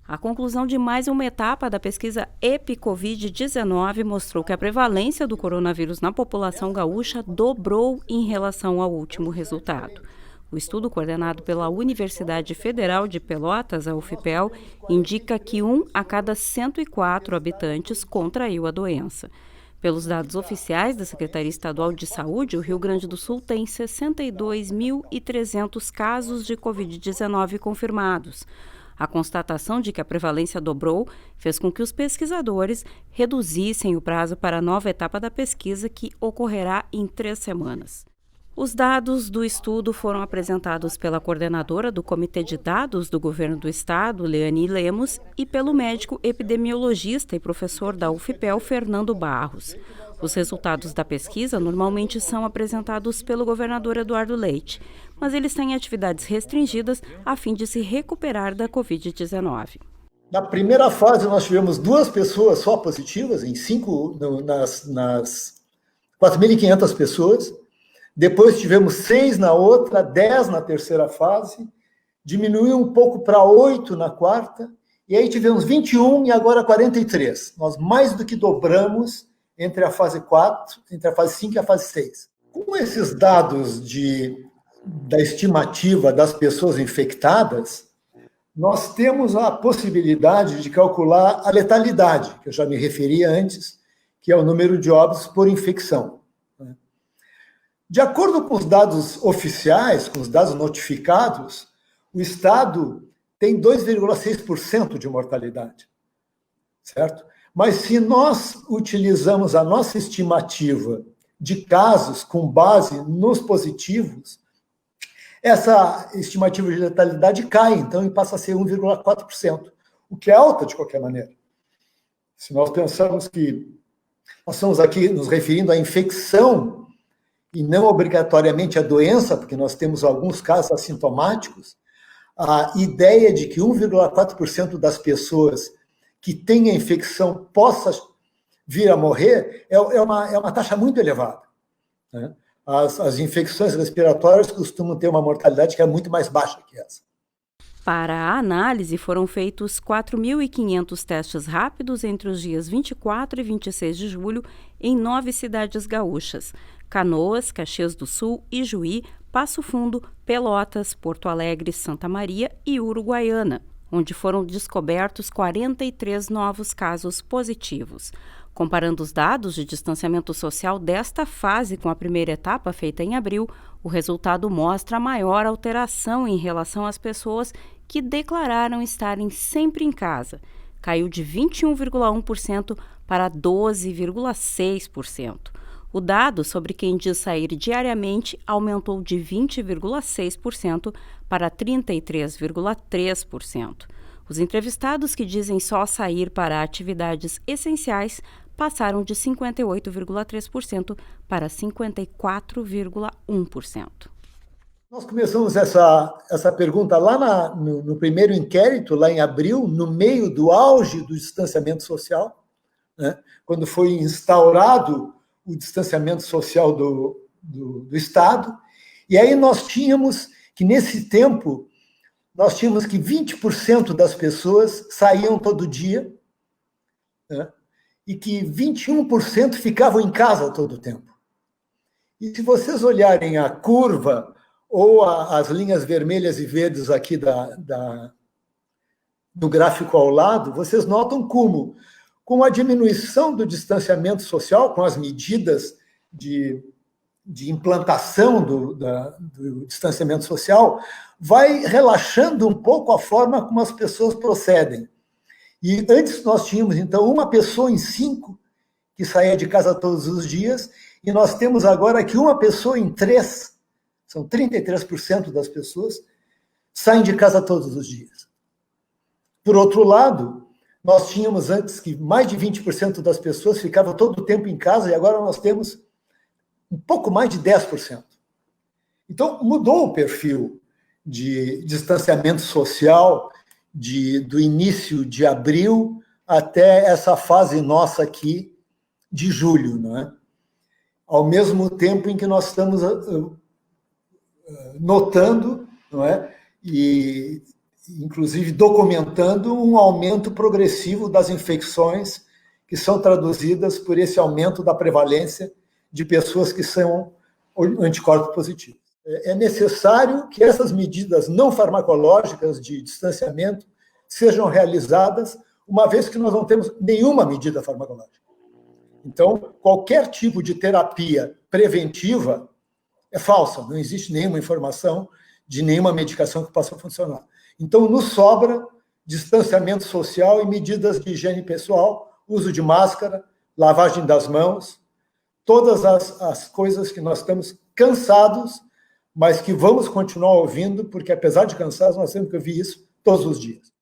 A conclusão de mais uma etapa da pesquisa EpiCovid-19 mostrou que a prevalência do coronavírus na população gaúcha dobrou em relação ao último resultado. O estudo, coordenado pela Universidade Federal de Pelotas, a UFPEL, indica que 1 a cada 104 habitantes contraiu a doença. Pelos dados oficiais da Secretaria Estadual de Saúde, o Rio Grande do Sul tem 62.300 casos de Covid-19 confirmados. A constatação de que a prevalência dobrou fez com que os pesquisadores reduzissem o prazo para a nova etapa da pesquisa, que ocorrerá em 3 semanas. Os dados do estudo foram apresentados pela coordenadora do Comitê de Dados do Governo do Estado, Leane Lemos, e pelo médico epidemiologista e professor da UFPEL, Fernando Barros. Os resultados da pesquisa normalmente são apresentados pelo governador Eduardo Leite, mas eles têm atividades restringidas a fim de se recuperar da Covid-19. Na primeira fase, nós tivemos 2 pessoas só positivas, nas 4.500 pessoas. Depois tivemos 6 na outra, 10 na terceira fase, diminuiu um pouco para 8 na quarta, e aí tivemos 21 e agora 43. Nós mais do que dobramos entre a fase 4, entre a fase 5 e a fase 6. Com esses dados da estimativa das pessoas infectadas, nós temos a possibilidade de calcular a letalidade, que eu já me referi antes, que é o número de óbitos por infecção. De acordo com os dados oficiais, com os dados notificados, o Estado tem 2,6% de mortalidade, certo? Mas se nós utilizamos a nossa estimativa de casos com base nos positivos, essa estimativa de letalidade cai, então, e passa a ser 1,4%, o que é alta de qualquer maneira. Se nós pensamos que nós estamos aqui nos referindo à infecção e não obrigatoriamente à doença, porque nós temos alguns casos assintomáticos, a ideia de que 1,4% das pessoas que têm a infecção possa vir a morrer é uma taxa muito elevada, né? As infecções respiratórias costumam ter uma mortalidade que é muito mais baixa que essa. Para a análise, foram feitos 4.500 testes rápidos entre os dias 24 e 26 de julho em 9 cidades gaúchas: Canoas, Caxias do Sul, Ijuí, Passo Fundo, Pelotas, Porto Alegre, Santa Maria e Uruguaiana, onde foram descobertos 43 novos casos positivos. Comparando os dados de distanciamento social desta fase com a primeira etapa, feita em abril, o resultado mostra a maior alteração em relação às pessoas que declararam estarem sempre em casa. Caiu de 21,1% para 12,6%. O dado sobre quem diz sair diariamente aumentou de 20,6% para 33,3%. Os entrevistados que dizem só sair para atividades essenciais passaram de 58,3% para 54,1%. Nós começamos essa pergunta lá no primeiro inquérito, lá em abril, no meio do auge do distanciamento social, né, quando foi instaurado o distanciamento social do Estado, e aí nós tínhamos que, nesse tempo, nós tínhamos que 20% das pessoas saíam todo dia, né, e que 21% ficavam em casa todo o tempo. E se vocês olharem a curva ou as linhas vermelhas e verdes aqui do gráfico ao lado, vocês notam como, com a diminuição do distanciamento social, com as medidas de implantação do distanciamento social, vai relaxando um pouco a forma como as pessoas procedem. E antes nós tínhamos, então, 1 pessoa em 5 que saía de casa todos os dias, e nós temos agora que 1 pessoa em 3, são 33% das pessoas, saem de casa todos os dias. Por outro lado, nós tínhamos antes que mais de 20% das pessoas ficavam todo o tempo em casa, e agora nós temos um pouco mais de 10%. Então, mudou o perfil de distanciamento social do início de abril até essa fase nossa aqui de julho, não é? Ao mesmo tempo em que nós estamos notando, não é? E inclusive documentando um aumento progressivo das infecções que são traduzidas por esse aumento da prevalência de pessoas que são anticorpos positivos. É necessário que essas medidas não farmacológicas de distanciamento sejam realizadas, uma vez que nós não temos nenhuma medida farmacológica. Então, qualquer tipo de terapia preventiva é falsa, não existe nenhuma informação de nenhuma medicação que possa funcionar. Então, nos sobra distanciamento social e medidas de higiene pessoal, uso de máscara, lavagem das mãos, todas as coisas que nós estamos cansados, mas que vamos continuar ouvindo, porque apesar de cansados, nós temos que ouvir isso todos os dias.